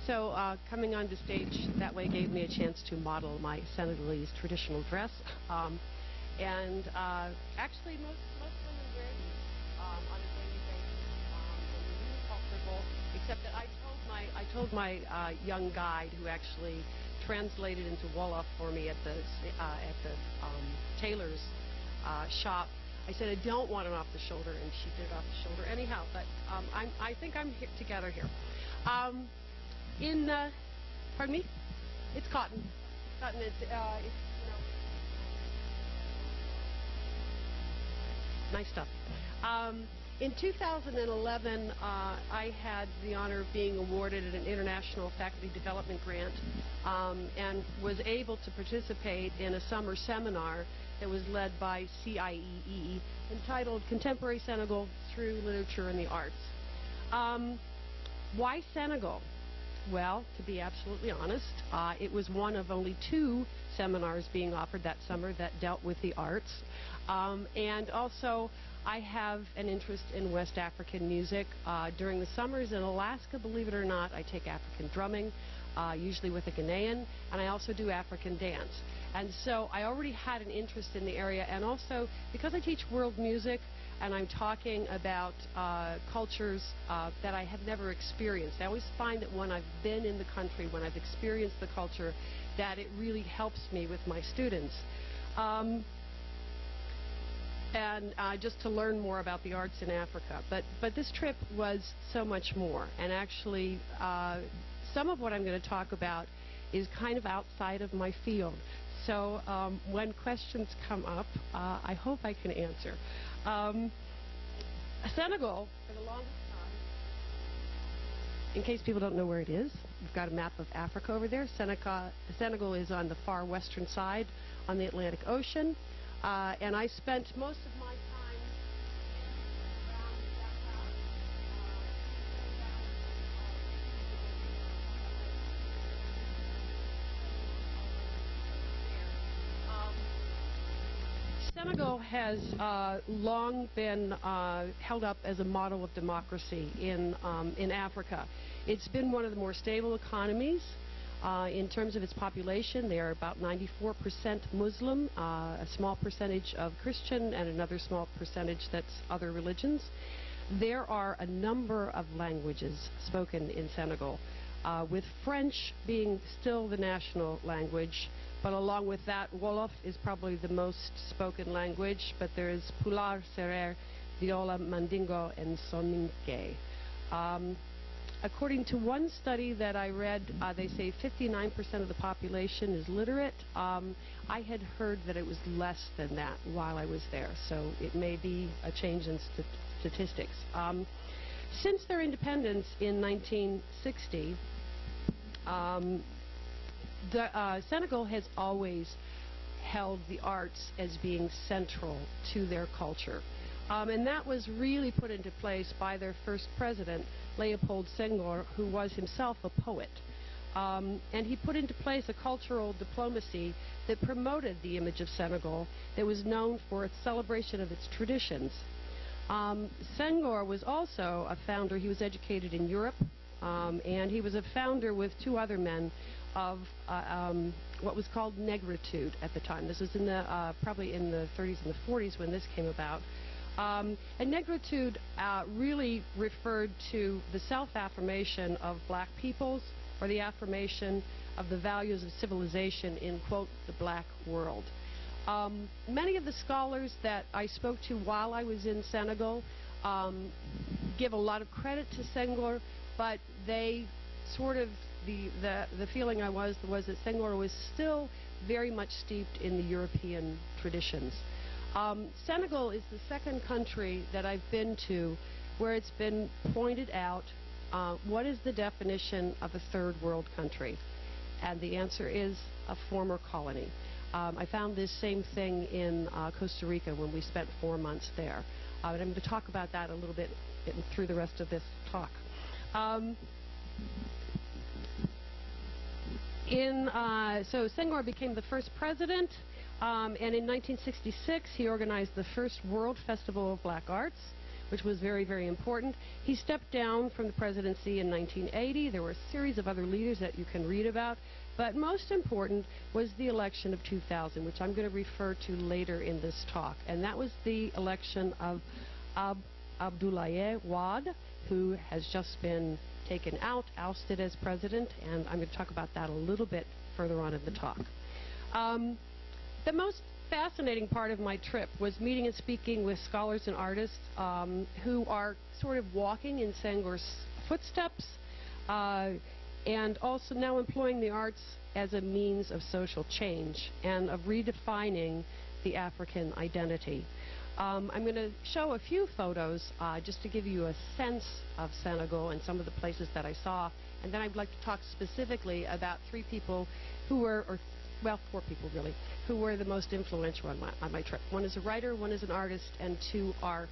So coming onto stage that way gave me a chance to model my Senegalese traditional dress. Actually, most women wear these on a daily basis, and they're really comfortable, except that I told my young guide, who actually translated into Wolof for me at the tailor's shop, I said, I don't want it off the shoulder, and she did it off the shoulder anyhow, but I think I'm together here. Pardon me? It's cotton. Cotton, it's, you know, nice stuff. In 2011, I had the honor of being awarded an international faculty development grant and was able to participate in a summer seminar that was led by CIEE entitled Contemporary Senegal Through Literature and the Arts. Why Senegal? Well, to be absolutely honest, it was one of only 2 seminars being offered that summer that dealt with the arts. And also, I have an interest in West African music. During the summers in Alaska, believe it or not, I take African drumming, usually with a Ghanaian, and I also do African dance. And so I already had an interest in the area, and also because I teach world music and I'm talking about cultures that I have never experienced. I always find that when I've been in the country, when I've experienced the culture, that it really helps me with my students. Just to learn more about the arts in Africa. But this trip was so much more, and actually some of what I'm going to talk about is kind of outside of my field. So when questions come up, I hope I can answer. Senegal, for the longest time, in case people don't know where it is, we've got a map of Africa over there. Senegal is on the far western side on the Atlantic Ocean. And I spent most of my time around Dakar. Senegal has long been held up as a model of democracy in Africa. It's been one of the more stable economies. In terms of its population, they are about 94% Muslim, a small percentage of Christian, and another small percentage that's other religions. There are a number of languages spoken in Senegal, with French being still the national language, but along with that, Wolof is probably the most spoken language, but there is Pulaar, Serer, Diola, Mandingo, and Soninke. According to one study that I read, they say 59% of the population is literate. I had heard that it was less than that while I was there, so it may be a change in statistics. Since their independence in 1960, Senegal has always held the arts as being central to their culture. And that was really put into place by their first president, Leopold Senghor, who was himself a poet. And he put into place a cultural diplomacy that promoted the image of Senegal that was known for its celebration of its traditions. Senghor was also a founder. He was educated in Europe, and he was a founder with 2 other men of what was called negritude at the time. This was in the, probably in the 30s and the 40s when this came about. And negritude really referred to the self-affirmation of black peoples, or the affirmation of the values of civilization in, quote, the black world. Many of the scholars that I spoke to while I was in Senegal give a lot of credit to Senghor, but they sort of, the feeling I was that Senghor was still very much steeped in the European traditions. Senegal is the second country that I've been to where it's been pointed out, what is the definition of a third world country? And the answer is a former colony. I found this same thing in Costa Rica when we spent 4 months there. And I'm going to talk about that a little bit through the rest of this talk. So Senghor became the first president. And in 1966, he organized the first World Festival of Black Arts, which was very, very important. He stepped down from the presidency in 1980. There were a series of other leaders that you can read about. But most important was the election of 2000, which I'm going to refer to later in this talk. And that was the election of Abdoulaye Wade, who has just been taken out, ousted as president, and I'm going to talk about that a little bit further on in the talk. The most fascinating part of my trip was meeting and speaking with scholars and artists who are sort of walking in Senghor's footsteps and also now employing the arts as a means of social change and of redefining the African identity. I'm going to show a few photos just to give you a sense of Senegal and some of the places that I saw, and then I'd like to talk specifically about three people who were, well, four people really, who were the most influential on my trip. One is a writer, one is an artist, and two are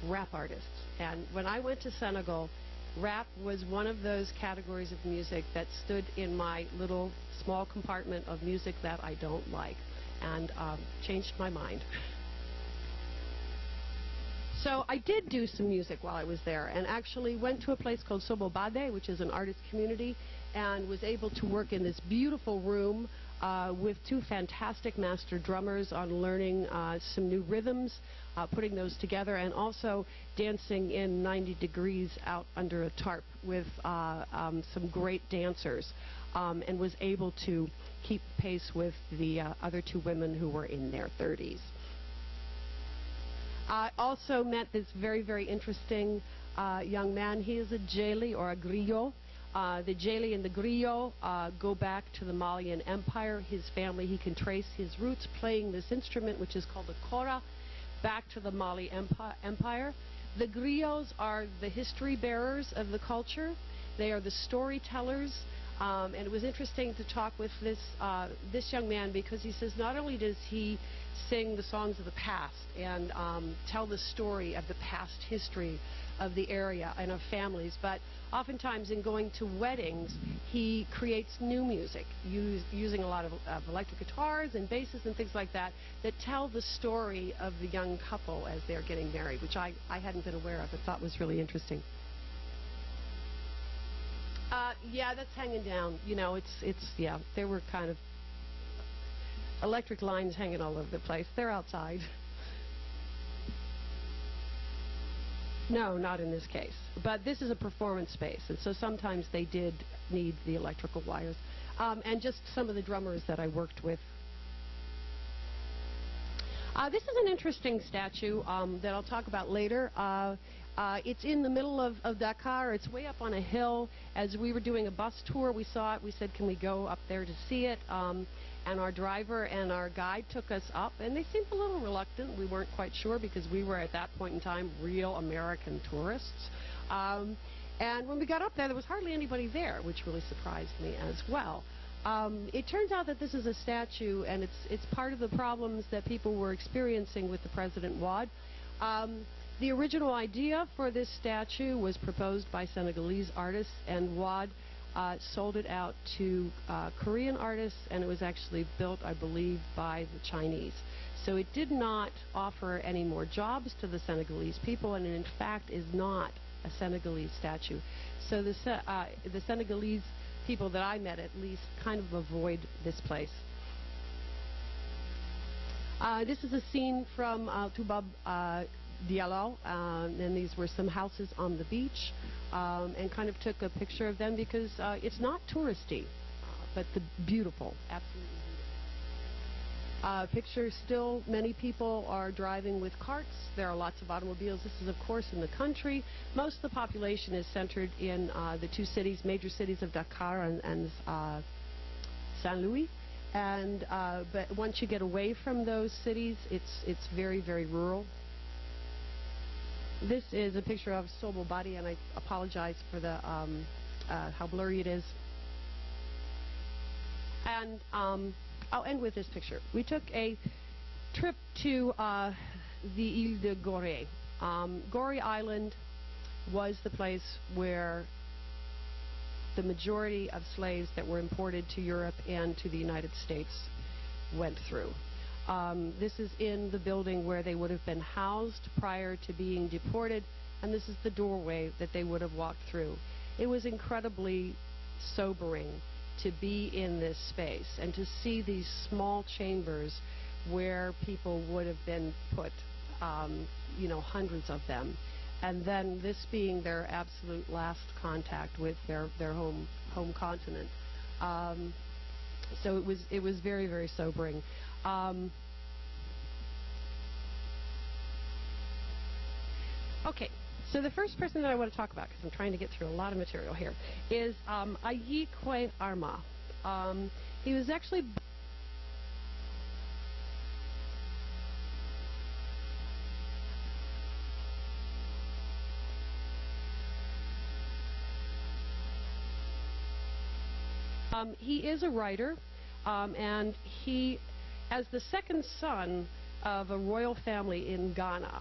rap artists. And when I went to Senegal, rap was one of those categories of music that stood in my little small compartment of music that I don't like, and changed my mind. So I did do some music while I was there, and actually went to a place called Sobobade, which is an artist community, and was able to work in this beautiful room with two fantastic master drummers on learning some new rhythms, putting those together, and also dancing in 90 degrees out under a tarp with some great dancers, and was able to keep pace with the other two women who were in their 30s. I also met this very, very interesting young man. He is a Djeli, or a Griot. The Djeli and the Griot go back to the Malian Empire. His family, he can trace his roots playing this instrument, which is called the kora, back to the Mali Empire. The Griots are the history bearers of the culture. They are the storytellers. And it was interesting to talk with this young man, because he says not only does he sing the songs of the past and tell the story of the past history of the area and of families, but oftentimes in going to weddings, he creates new music using a lot of electric guitars and basses and things like that that tell the story of the young couple as they're getting married, which I hadn't been aware of but thought was really interesting. Yeah, that's hanging down. You know, yeah, there were kind of electric lines hanging all over the place. They're outside. No, not in this case. But this is a performance space, and so sometimes they did need the electrical wires. And just some of the drummers that I worked with. This is an interesting statue that I'll talk about later. It's in the middle of Dakar. It's way up on a hill. As we were doing a bus tour, we saw it. We said, can we go up there to see it? And our driver and our guide took us up, and they seemed a little reluctant. We weren't quite sure, because we were at that point in time real American tourists. And when we got up there was hardly anybody there, which really surprised me as well. It turns out that this is a statue, and it's part of the problems that people were experiencing with the President Wade. The original idea for this statue was proposed by Senegalese artists, and Wade sold it out to Korean artists, and it was actually built, I believe, by the Chinese. So it did not offer any more jobs to the Senegalese people, and in fact is not a Senegalese statue. So the Senegalese people that I met, at least, kind of avoid this place. This is a scene from Toubab Diallo, and these were some houses on the beach, and kind of took a picture of them because it's not touristy, but beautiful, absolutely beautiful. Picture still, many people are driving with carts. There are lots of automobiles. This is, of course, in the country. Most of the population is centered in the two cities, major cities of Dakar and Saint Louis. And but once you get away from those cities, it's very, very rural. This is a picture of Sobobadi, and I apologize for the how blurry it is. And I'll end with this picture. We took a trip to the Ile de Gori. Gori Island was the place where the majority of slaves that were imported to Europe and to the United States went through. This is in the building where they would have been housed prior to being deported, and this is the doorway that they would have walked through. It was incredibly sobering to be in this space and to see these small chambers where people would have been put, hundreds of them, and then this being their absolute last contact with their home continent. So it was very, very sobering. Okay, so the first person that I want to talk about, because I'm trying to get through a lot of material here, is Ayi Kwe Arma. He was actually he is a writer, and he, as the second son of a royal family in Ghana,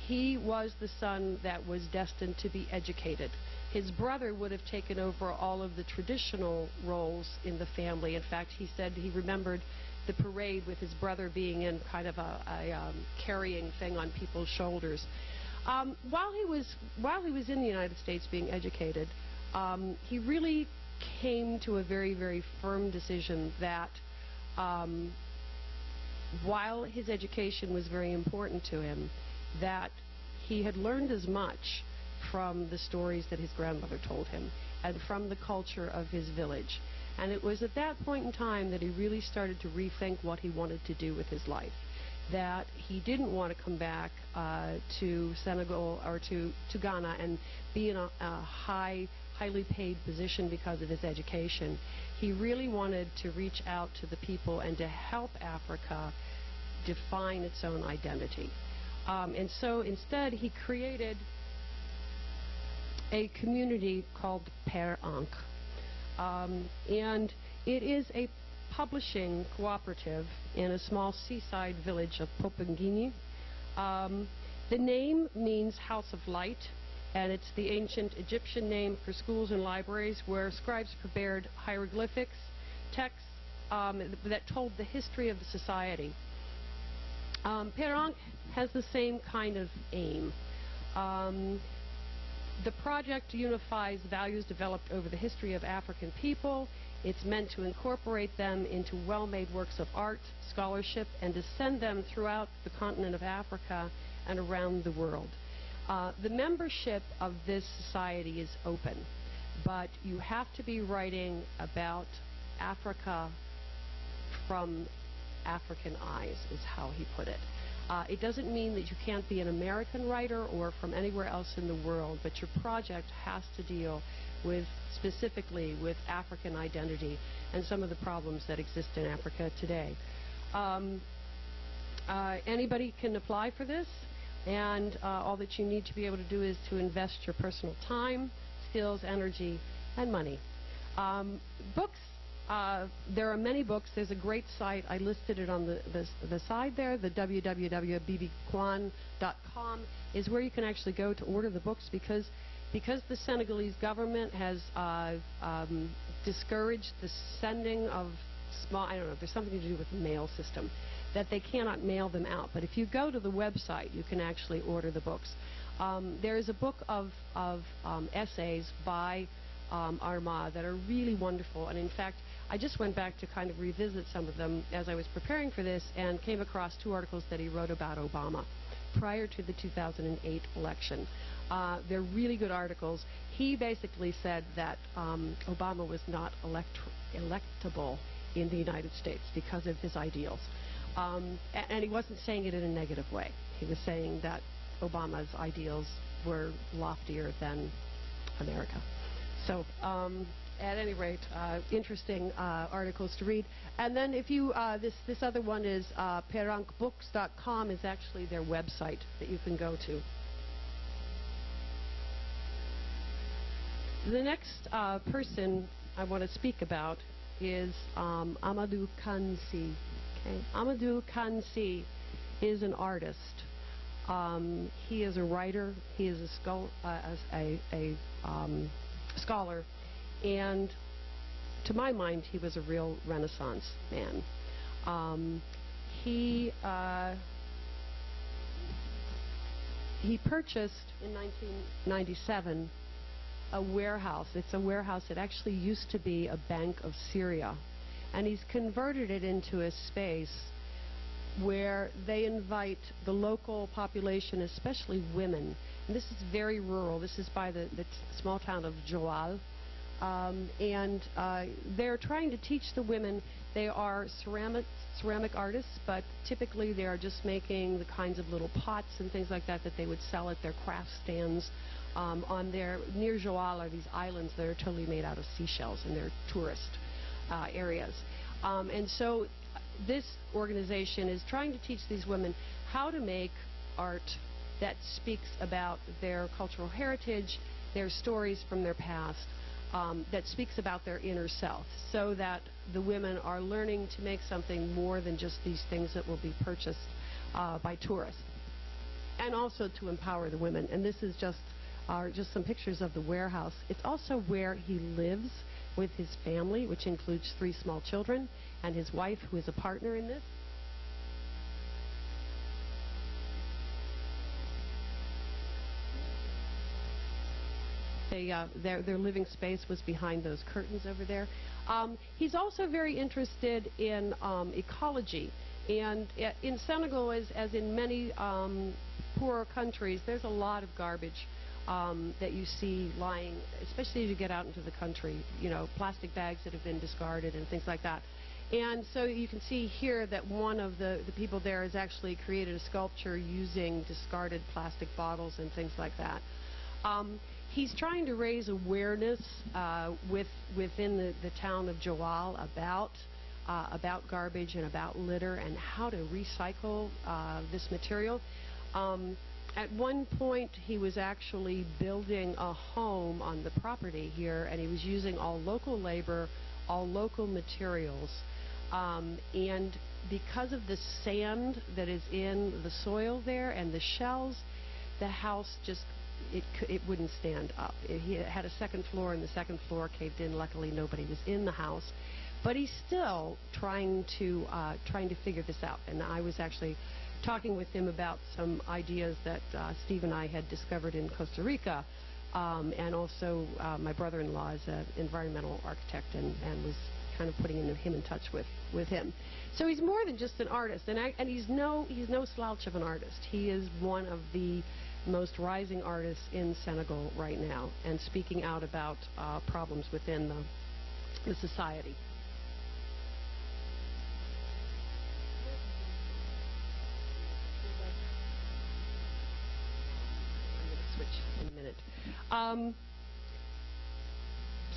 he was the son that was destined to be educated. His brother would have taken over all of the traditional roles in the family. In fact, he said he remembered the parade with his brother being in kind of a carrying thing on people's shoulders. While he was in the United States being educated, he really came to a very, very firm decision that while his education was very important to him, that he had learned as much from the stories that his grandmother told him and from the culture of his village. And it was at that point in time that he really started to rethink what he wanted to do with his life. That he didn't want to come back to Senegal or to Ghana and be in a highly paid position because of his education. He really wanted to reach out to the people and to help Africa define its own identity. And so instead he created a community called Paral. And it is a publishing cooperative in a small seaside village of Popengini. The name means House of Light, and it's the ancient Egyptian name for schools and libraries where scribes prepared hieroglyphics, texts that told the history of the society. Paral has the same kind of aim. The project unifies values developed over the history of African people. It's meant to incorporate them into well-made works of art, scholarship, and to send them throughout the continent of Africa and around the world. The membership of this society is open, but you have to be writing about Africa from African eyes, is how he put it. It doesn't mean that you can't be an American writer or from anywhere else in the world, but your project has to deal with, specifically with African identity and some of the problems that exist in Africa today. Anybody can apply for this, and all that you need to be able to do is to invest your personal time, skills, energy, and money. Books. There are many books. There's a great site. I listed it on the side there. The www.bbkwan.com is where you can actually go to order the books, because the Senegalese government has discouraged the sending of small, I don't know, there's something to do with the mail system, that they cannot mail them out. But if you go to the website, you can actually order the books. There is a book of essays by Arma that are really wonderful, and in fact I just went back to kind of revisit some of them as I was preparing for this and came across 2 articles that he wrote about Obama prior to the 2008 election. They're really good articles. He basically said that Obama was not electable in the United States because of his ideals. And he wasn't saying it in a negative way. He was saying that Obama's ideals were loftier than America. So, at any rate, interesting articles to read. And then if you, this other one is perankbooks.com is actually their website that you can go to. The next person I want to speak about is Amadou Kansi. Okay? Amadou Kansi is an artist. He is a writer. He is a scholar, and to my mind, he was a real Renaissance man. he purchased in 1997 a warehouse. It's a warehouse that actually used to be a Bank of Syria, and he's converted it into a space where they invite the local population, especially women. And this is very rural. This is by the small town of Joal. They're trying to teach the women. They are ceramic artists, but typically they are just making the kinds of little pots and things like that that they would sell at their craft stands. Near Joal are these islands that are totally made out of seashells, and they're tourist areas. And so this organization is trying to teach these women how to make art that speaks about their cultural heritage, their stories from their past, that speaks about their inner self, so that the women are learning to make something more than just these things that will be purchased by tourists, and also to empower the women. And this is just some pictures of the warehouse. It's also where he lives with his family, which includes 3 small children, and his wife, who is a partner in this. Their living space was behind those curtains over there. He's also very interested in ecology. And in Senegal, as in many poorer countries, there's a lot of garbage that you see lying, especially as you get out into the country, you know, plastic bags that have been discarded and things like that. And so you can see here that one of the people there has actually created a sculpture using discarded plastic bottles and things like that. He's trying to raise awareness within the town of Joal about garbage and about litter and how to recycle this material. At one point, he was actually building a home on the property here, and he was using all local labor, all local materials. And because of the sand that is in the soil there and the shells, the house just it wouldn't stand up. He had a second floor, and the second floor caved in. Luckily, nobody was in the house, but he's still trying to figure this out. And I was actually talking with him about some ideas that Steve and I had discovered in Costa Rica, and also my brother-in-law is an environmental architect, and was kind of putting him in touch with him. So he's more than just an artist, and he's no slouch of an artist. He is one of the most rising artists in Senegal right now, and speaking out about problems within the society. I'm going to switch in a minute.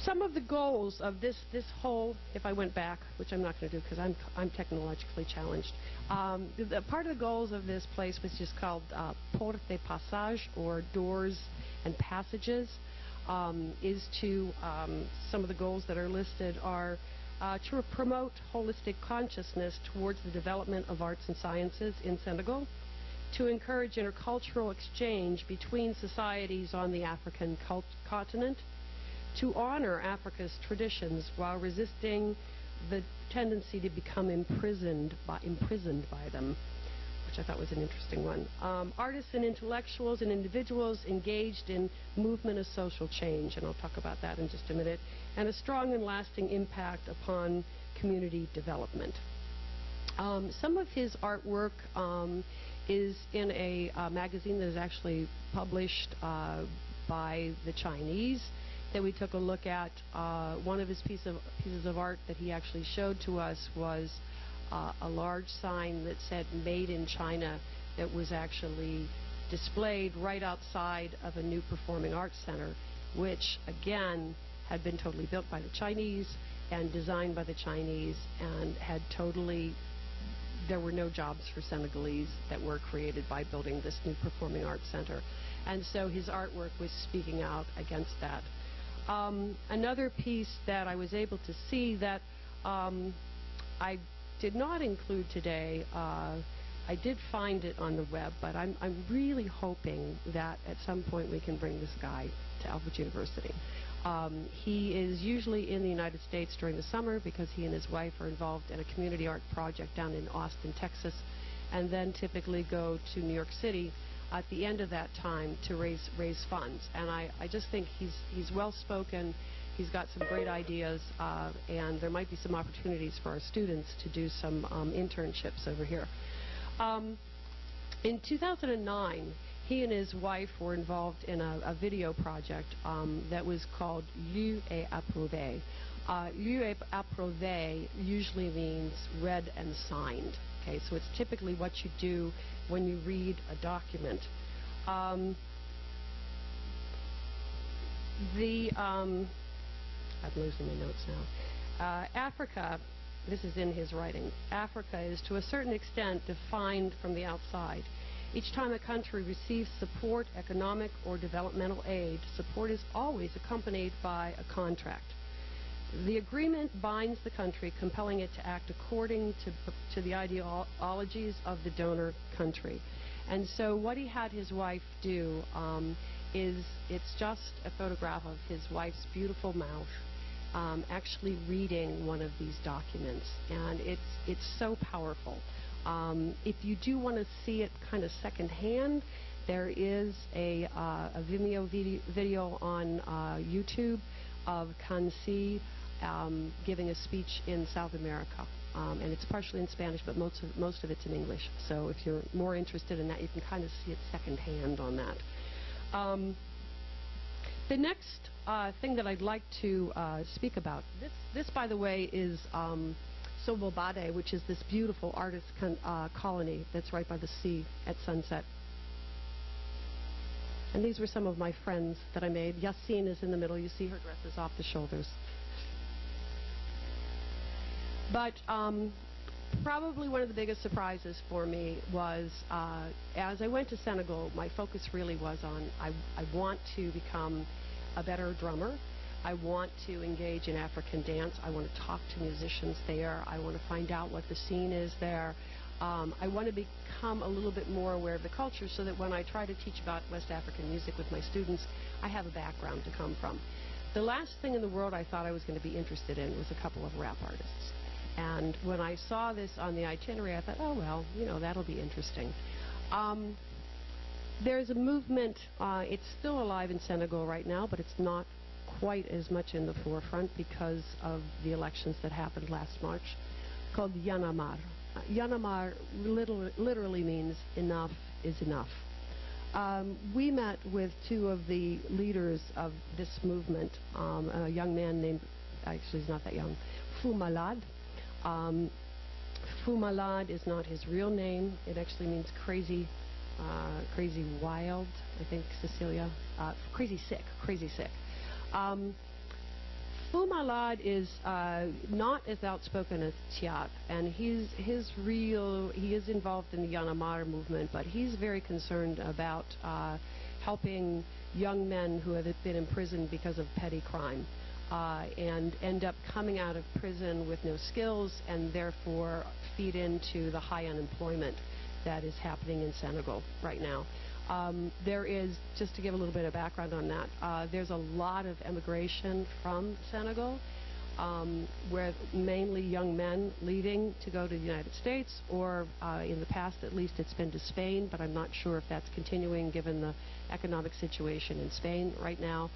Some of the goals of this whole, if I went back, which I'm not going to do because I'm technologically challenged, part of the goals of this place was just called Porte de Passage, or doors and passages, is to, some of the goals that are listed are to promote holistic consciousness towards the development of arts and sciences in Senegal, to encourage intercultural exchange between societies on the African continent, to honor Africa's traditions while resisting the tendency to become imprisoned by them, which I thought was an interesting one. Artists and intellectuals and individuals engaged in movement of social change, and I'll talk about that in just a minute, and a strong and lasting impact upon community development. Some of his artwork is in a magazine that is actually published by the Chinese, that we took a look at. One of his pieces of art that he actually showed to us was a large sign that said "Made in China," that was actually displayed right outside of a new performing arts center, which again had been totally built by the Chinese and designed by the Chinese, and had there were no jobs for Senegalese that were created by building this new performing arts center. And so his artwork was speaking out against that. Another piece that I was able to see that I did not include today, I did find it on the web, but I'm really hoping that at some point we can bring this guy to Alfred University. He is usually in the United States during the summer because he and his wife are involved in a community art project down in Austin, Texas, and then typically go to New York City at the end of that time to raise funds. And I just think he's well-spoken, he's got some great ideas, and there might be some opportunities for our students to do some internships over here. In 2009, he and his wife were involved in a video project that was called Lu et Approuvé. Lu et Approuvé usually means read and signed. Okay, so it's typically what you do when you read a document. I'm losing my notes now. Africa, this is in his writing, Africa is to a certain extent defined from the outside. Each time a country receives support, economic or developmental aid, support is always accompanied by a contract. The agreement binds the country, compelling it to act according to the ideologies of the donor country. And so what he had his wife do is, it's just a photograph of his wife's beautiful mouth actually reading one of these documents. And it's so powerful. If you do want to see it kind of secondhand, there is a Vimeo video on YouTube of Kansi giving a speech in South America. And it's partially in Spanish, but most of it's in English. So if you're more interested in that, you can kind of see it secondhand on that. The next thing that I'd like to speak about, this by the way, is Sobobade, which is this beautiful artist colony that's right by the sea at sunset. And these were some of my friends that I made. Yassine is in the middle. You see her dress is off the shoulders. But probably one of the biggest surprises for me was, as I went to Senegal, my focus really was on, I want to become a better drummer. I want to engage in African dance. I want to talk to musicians there. I want to find out what the scene is there. I want to become a little bit more aware of the culture so that when I try to teach about West African music with my students, I have a background to come from. The last thing in the world I thought I was going to be interested in was a couple of rap artists. And when I saw this on the itinerary, I thought, oh, well, you know, that'll be interesting. There's a movement, it's still alive in Senegal right now, but it's not quite as much in the forefront because of the elections that happened last March, called Yanamar. Yanamar literally means enough is enough. We met with two of the leaders of this movement, a young man named, actually he's not that young, Fou Malade. Fou Malade is not his real name. It actually means crazy, crazy wild, I think, Cecilia. Crazy sick, crazy sick. Fou Malade is not as outspoken as Thiat, and he is involved in the Yanamar movement, but he's very concerned about helping young men who have been imprisoned because of petty crime and end up coming out of prison with no skills and therefore feed into the high unemployment that is happening in Senegal right now. There is, just to give a little bit of background on that, there's a lot of emigration from Senegal, where mainly young men leaving to go to the United States, or in the past at least it's been to Spain, but I'm not sure if that's continuing given the economic situation in Spain right now.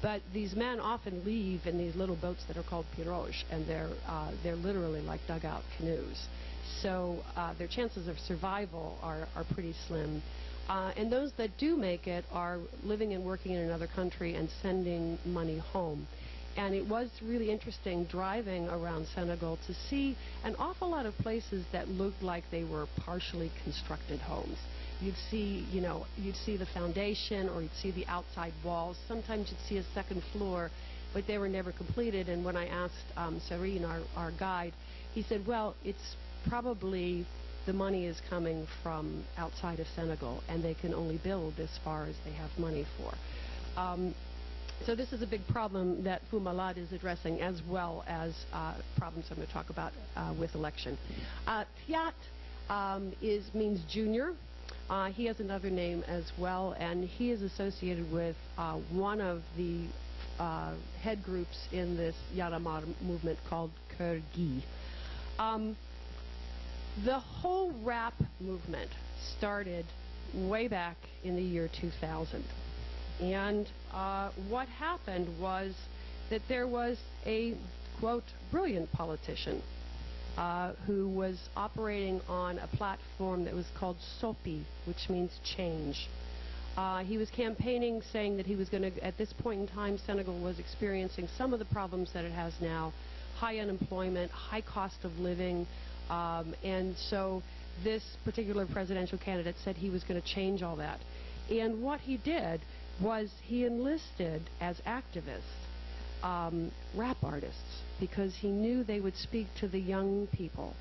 But these men often leave in these little boats that are called pirogues, and they're literally like dugout canoes. So their chances of survival are pretty slim. And those that do make it are living and working in another country and sending money home. And it was really interesting driving around Senegal to see an awful lot of places that looked like they were partially constructed homes. You'd see, you know, you'd see the foundation or you'd see the outside walls. Sometimes you'd see a second floor, but they were never completed. And when I asked Serene, our guide, he said, well, it's probably the money is coming from outside of Senegal, and they can only build as far as they have money for. So this is a big problem that Fou Malade is addressing, as well as problems I'm going to talk about with election. Thiat means junior. He has another name as well, and he is associated with one of the head groups in this Yarama movement called Kurgi. The whole rap movement started way back in the year 2000. And what happened was that there was a, quote, brilliant politician who was operating on a platform that was called SOPI, which means change. He was campaigning saying that he was going to, at this point in time, Senegal was experiencing some of the problems that it has now, high unemployment, high cost of living, and so this particular presidential candidate said he was going to change all that. And what he did was he enlisted as activists rap artists because he knew they would speak to the young people.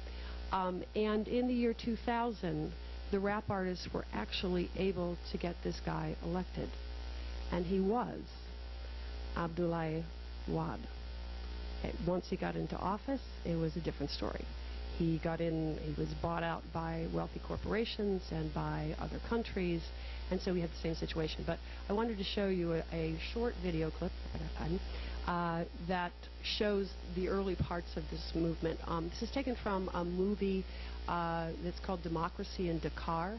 And in the year 2000, the rap artists were actually able to get this guy elected. And he was Abdoulaye Wade. Once he got into office, it was a different story. He got in, he was bought out by wealthy corporations and by other countries, and so we had the same situation. But I wanted to show you a short video clip that shows the early parts of this movement. This is taken from a movie that's called Democracy in Dakar.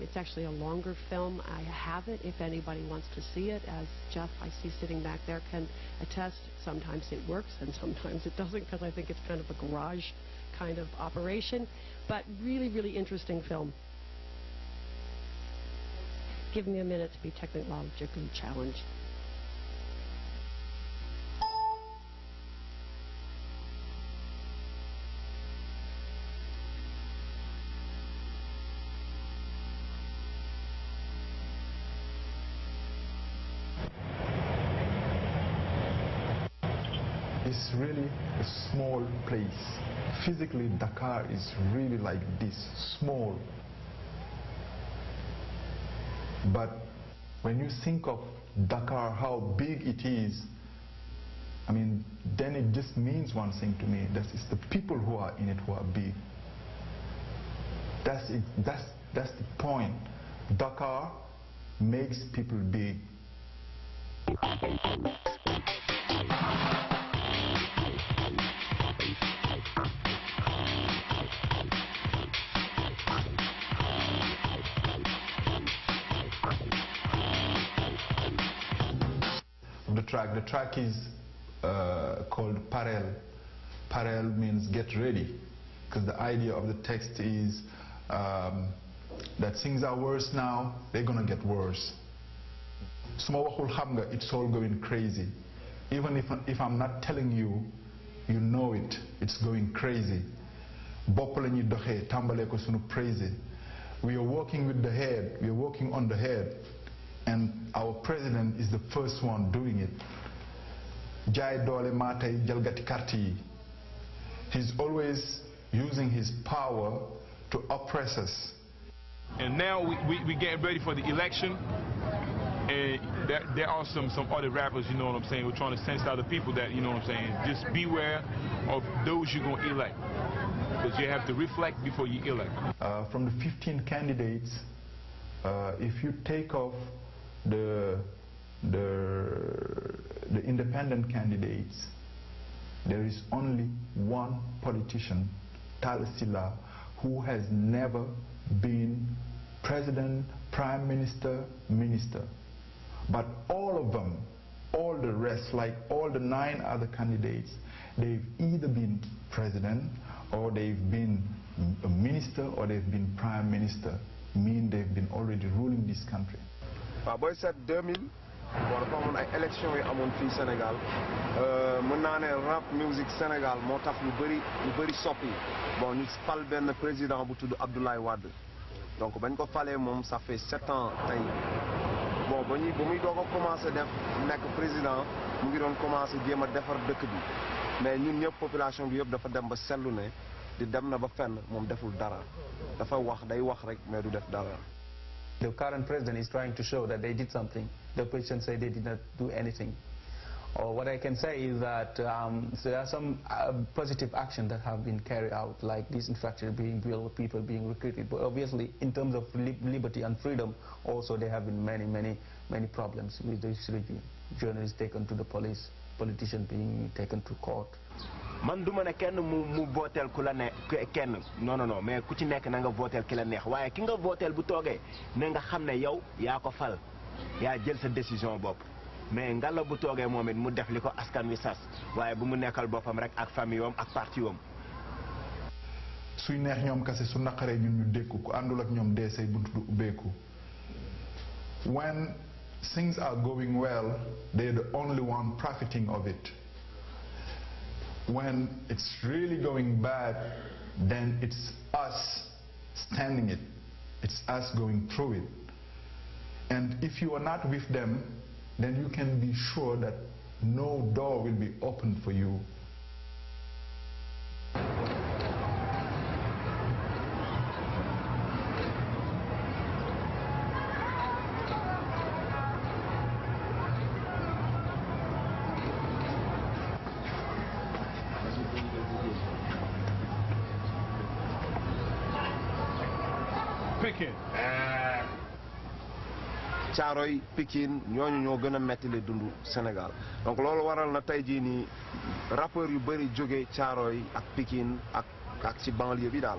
It's actually a longer film. I have it if anybody wants to see it. As Jeff, I see sitting back there, can attest. Sometimes it works and sometimes it doesn't, because I think it's kind of a garage kind of operation. But really, really interesting film. Give me a minute to be technologically challenged. It's really a small place. Physically, Dakar is really like this, small. But when you think of Dakar, how big it is, I mean, then it just means one thing to me. That it's the people who are in it who are big. That's it. That's the point. Dakar makes people big. The track is called Paral. Paral means get ready, because the idea of the text is that things are worse now, they're gonna get worse. Suma waxul xam nga, it's all going crazy. Even if I'm not telling you, you know it. It's going crazy. Bopp la ñuy doxee tàmbalee ko sunu praise. We are working with the head. We are working on the head. And our president is the first one doing it. Jaay doole maatay jalgati carte yi. He's always using his power to oppress us. And now we getting ready for the election. And there are some other rappers, you know what I'm saying, we're trying to sense out the people that, you know what I'm saying, just beware of those you're going to elect. Because you have to reflect before you elect. From the 15 candidates, if you take off the independent candidates, there is only one politician, Tall Sylla, who has never been president, prime minister, minister. But all of them, all the rest, like all the 9 other candidates, they've either been president, or they've been a minister, or they've been prime minister, mean they've been already ruling this country. Boy said 2000, bon dafa amoon ay élections yu amoon fii Sénégal mën naa ne rap music Sénégal moo tax lu bëri soppi bon ñu fal benn président bu tudd Abdoulaye Wade donc bañ ko falee moom ça fait 7 ans tey bon ba muy doog a commencé def nekk président mu ngi doon commencé jéem a defar dëkk bi mais ñun ñëpp population bi yëpp dafa dem ba seetlu ne di dem na ba fenn moom deful dara dafa wax day wax rek mais du def dara. The current president is trying to show that they did something. The opposition say they did not do anything. Or what I can say is that there are some positive actions that have been carried out, like this infrastructure being built, people being recruited. But obviously, in terms of liberty and freedom, also there have been many problems with this regime. journalists taken to the police, politicians being taken to court. man duma ne kenn mu votel ku la ne kenn non mais ku ci nekk na nga votel ki la neex waaye ki nga votel bu toogee ne nga xam ne yow yaa ko fal yaa jël sa décision bopp mais ngalla bu toogee moom it mu def li ko askan wi sas waaye bu mu nekkal boppam rek ak famille wam ak parti wam. suy neex ñoom kase su naqaree ñun ñu dékku ku àndul ak ñoom dee say buntu du ubbeeku. When things are going well, they're the only one profiting of it. When it's really going bad, then it's us standing it. It's us going through it. And if you are not with them, then you can be sure that no door will be open for you. Caaroy Pikine ñooñu ñoo gën a metti le dund Sénégal donc loolu waral na tey jii nii rappeurs yu bëri jóge Caaroy ak Pikine ak ci banlieue bi daal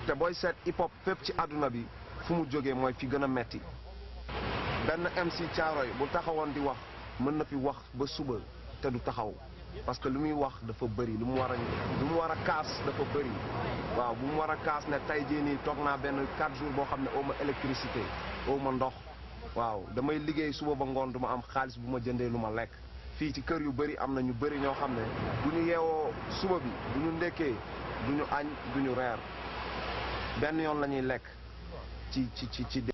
te booy seet hip hop fépp ci àdduna bi fu mu jógee mooy fi gën a metti benn MC Caaroy bu taxawoon di wax mën na fi wax ba suba te du taxaw parce que lu muy wax dafa bëri lu mu war a kaas dafa bëri waaw bu mu war a kaas ne tey jii nii toog naa benn 4 jours boo xam ne aw ma électricité aw ma ndox waaw damay liggéey suba ba ngoon du ma am xaalis bu ma jëndee lu ma lekk fii ci kër yu bëri am na ñu bëri ñoo xam ne bu ñu yeewoo suba bi bu ñu ndekkee du ñu añ du ñu reer benn yoon la ñuy lekk ci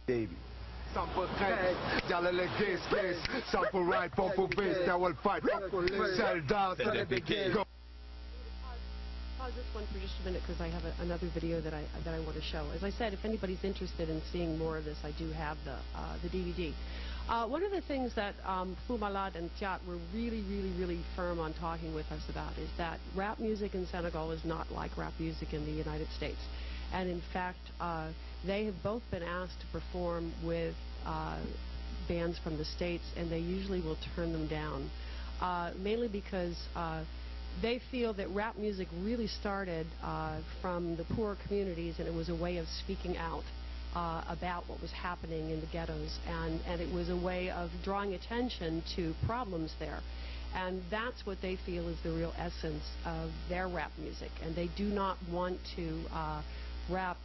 déey bi. Sample xeex jàllale gis sample right popu base tawal fight sell down to the begin. Pause this one for just a minute because I have another video that I want to show. As I said, if anybody's interested in seeing more of this, I do have the DVD. One of the things that Fou Malade and Thiat were really firm on talking with us about is that rap music in Senegal is not like rap music in the United States. And in fact, they have both been asked to perform with bands from the States, and they usually will turn them down, mainly because they feel that rap music really started from the poor communities, and it was a way of speaking out about what was happening in the ghettos, and it was a way of drawing attention to problems there. And that's what they feel is the real essence of their rap music, and they do not want to rap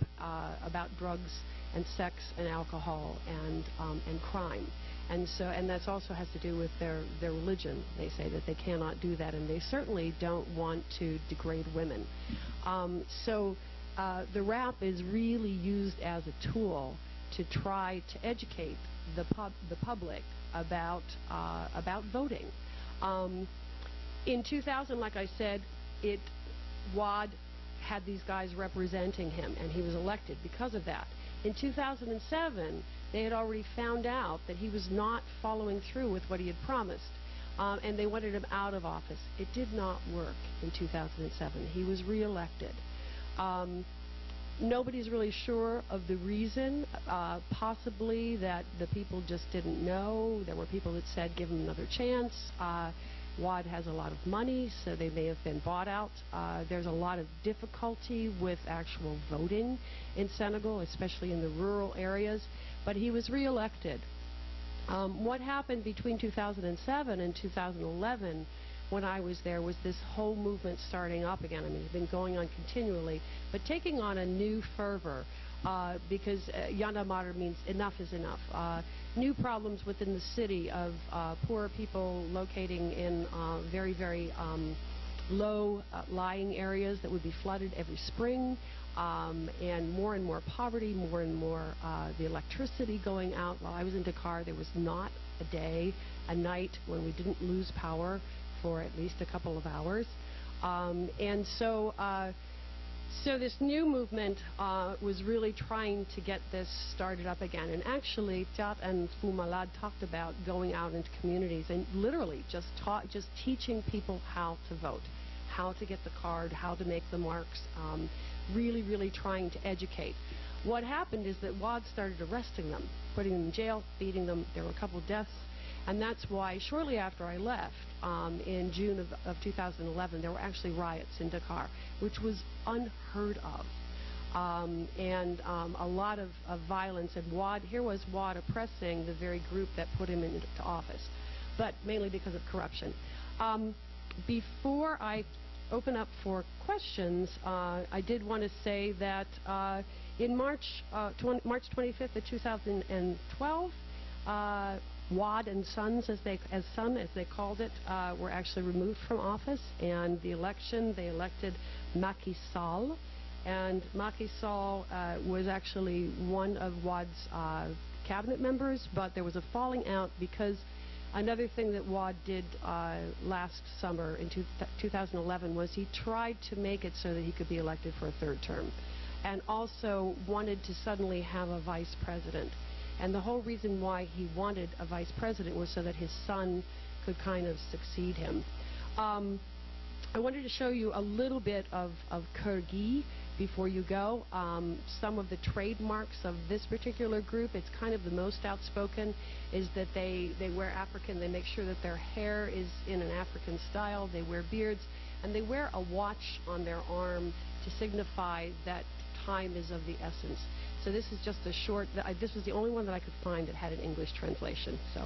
about drugs and sex and alcohol and crime. And that also has to do with their religion. They say that they cannot do that, and they certainly don't want to degrade women. The rap is really used as a tool to try to educate the public about voting. In 2000, like I said, Wad had these guys representing him, and he was elected because of that. In 2007, they had already found out that he was not following through with what he had promised, and they wanted him out of office. It did not work in 2007. He was reelected. Nobody's really sure of the reason, possibly that the people just didn't know. There were people that said, give him another chance. Wad has a lot of money, so they may have been bought out. There's a lot of difficulty with actual voting in Senegal, especially in the rural areas, but he was reelected. What happened between 2007 and 2011 when I was there was this whole movement starting up again. I mean, it's been going on continually, but taking on a new fervor, because Yandamar means enough is enough. New problems within the city of poor people locating in very low-lying areas that would be flooded every spring, and more poverty, more and more the electricity going out. While I was in Dakar, there was not a day, a night when we didn't lose power for at least a couple of hours. So this new movement was really trying to get this started up again. And actually, Thiat and Fou Malade talked about going out into communities and literally just teaching people how to vote, how to get the card, how to make the marks, really trying to educate. What happened is that Wad started arresting them, putting them in jail, beating them. There were a couple of deaths. And that's why shortly after I left, in June of 2011, there were actually riots in Dakar, which was unheard of. A lot of violence. And here was Wade oppressing the very group that put him into office, but mainly because of corruption. Before I open up for questions, I did want to say that in March 25th of 2012, Wade and Sons, as they called it, were actually removed from office, and the election, they elected Macky Sall. And Macky Sall was actually one of Wade's cabinet members, but there was a falling out because another thing that Wade did last summer in 2011 was he tried to make it so that he could be elected for a third term, and also wanted to suddenly have a vice president. And the whole reason why he wanted a vice president was so that his son could kind of succeed him. I wanted to show you a little bit of Kurgi before you go. Some of the trademarks of this particular group, it's kind of the most outspoken, is that they wear African. They make sure that their hair is in an African style. They wear beards, and they wear a watch on their arm to signify that time is of the essence. So this is just a short, this was the only one that I could find that had an English translation. So.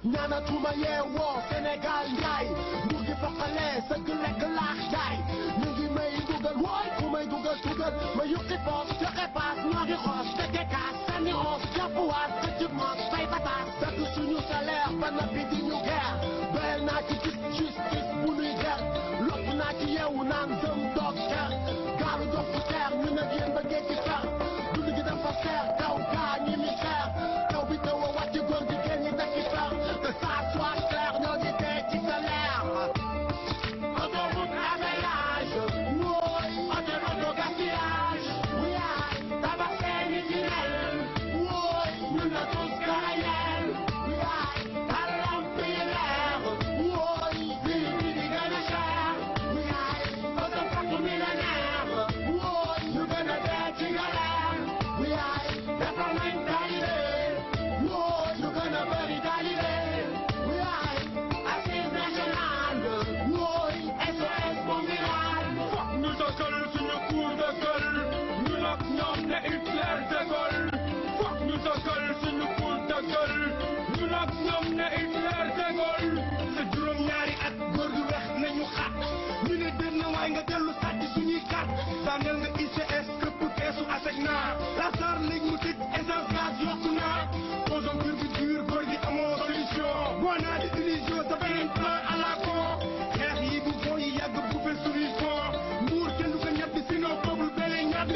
Nana tuma yeewoo Sénégal njaay nguur gi foqale sëgg lekk laax jaay ñu ngi may dugal wooy ku may dugal tugal ma yuqi poos joxe paas ñoo ngi xoos tege kaas sànni xoos jàpp waas këccëg moos fay pataas dagg suñu salaire ba noppi di ñu geer doyal naa ci gis justice bu nuy ger lopp naa ci yeewu naan dëm doog ker gaalu dox fu teer ñu nag yéen ba géej gi fer dund gi dafa seer kaw gaa ñi mi seer taw bi taw a wàcc góor gi génn ñi dakki fer que ça soit clair ñoo ngi dee ci salaire autoroute à péage wooy auto gaspillage wuyaay tabax seeni tunnel wooy ñun na tous carayel wuyaay talam yi leer wooy bii bi di gën a cher wuyaay auto partout millénaire wooy ñu gën a dee ci galère wuyaay defar nañ talibé wooy ñu gën a bëri talibé nga dellu sàcc suñuy kat daaneel nga ICS këpp keesu aseg naa la sar léegi mu tëj essence gaz yokku naa conjoncture bi dur góor gi amoo solution boo naa di illusion sa beneen plan à la con xeex yi bu bon yi yàgg bu fe solution mbuur kenn du ko ñett sinon peuple bele ñàdd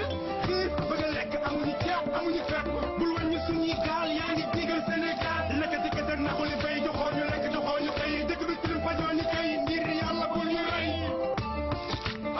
xiif bëgg a lekk amuñu ceeb amuñu fekk bul wàññi suñuy gaal yaa ngi digal Sénégal lekk di kese naxuli bay joxoo ñu lekk joxoo ñu xëy dëkk bi tilim fajoo ñu kay ngir yàlla bul ñu rey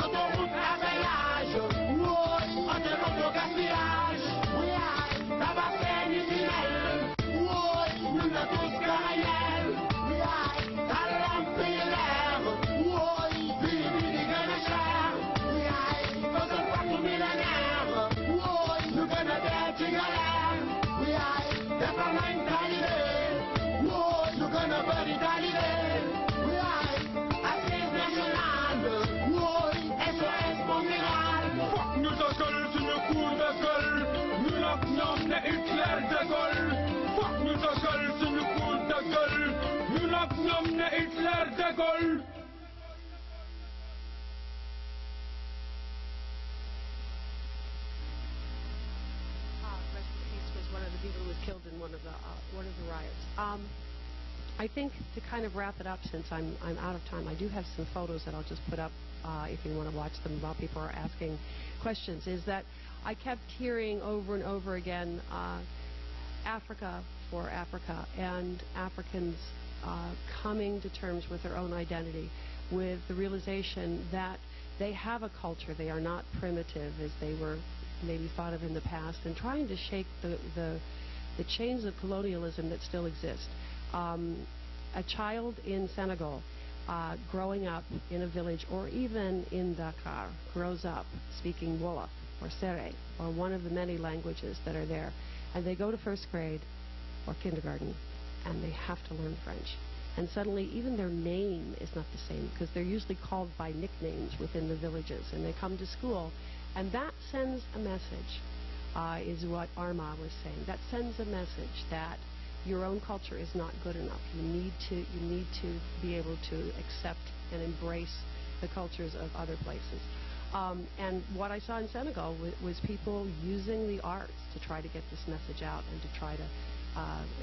autoroute à péage wooy auto gaspillage wuyaay tabax seeni tunnel wooy ñun na tous carayel wuyaay talam yi leer wooy bii bi di gën a cher wuyaay auto partout millénaire wooy ñu gën a dee ci galère wuyaay defar nañ talibé wooy ñu gën a bëri talibé wuyaay assise nationale wooy SOS mondial fokk ñu dëggal suñu cour de gueule ñu nag ñoom ne Hitler de Gaulle fokk ñu dëggal suñu cour de gueule ñu nag ñoom ne Hitler de Gaulle I think to kind of wrap it up, since I'm out of time, I do have some photos that I'll just put up if you want to watch them while people are asking questions, is that I kept hearing over and over again Africa for Africa, and Africans coming to terms with their own identity, with the realization that they have a culture. They are not primitive as they were maybe thought of in the past, and trying to shake the chains of colonialism that still exist. A child in Senegal growing up in a village, or even in Dakar, grows up speaking Wolof or Sere or one of the many languages that are there, and they go to first grade or kindergarten and they have to learn French. And suddenly even their name is not the same, because they're usually called by nicknames within the villages, and they come to school, and that sends a message, is what Arma was saying. That sends a message that your own culture is not good enough. You need to be able to accept and embrace the cultures of other places. And what I saw in Senegal was people using the arts to try to get this message out and to try to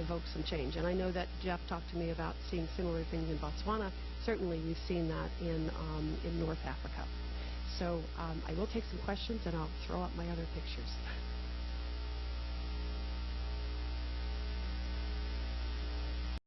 evoke some change. And I know that Jeff talked to me about seeing similar things in Botswana. Certainly we've seen that in North Africa. So I will take some questions, and I'll throw up my other pictures.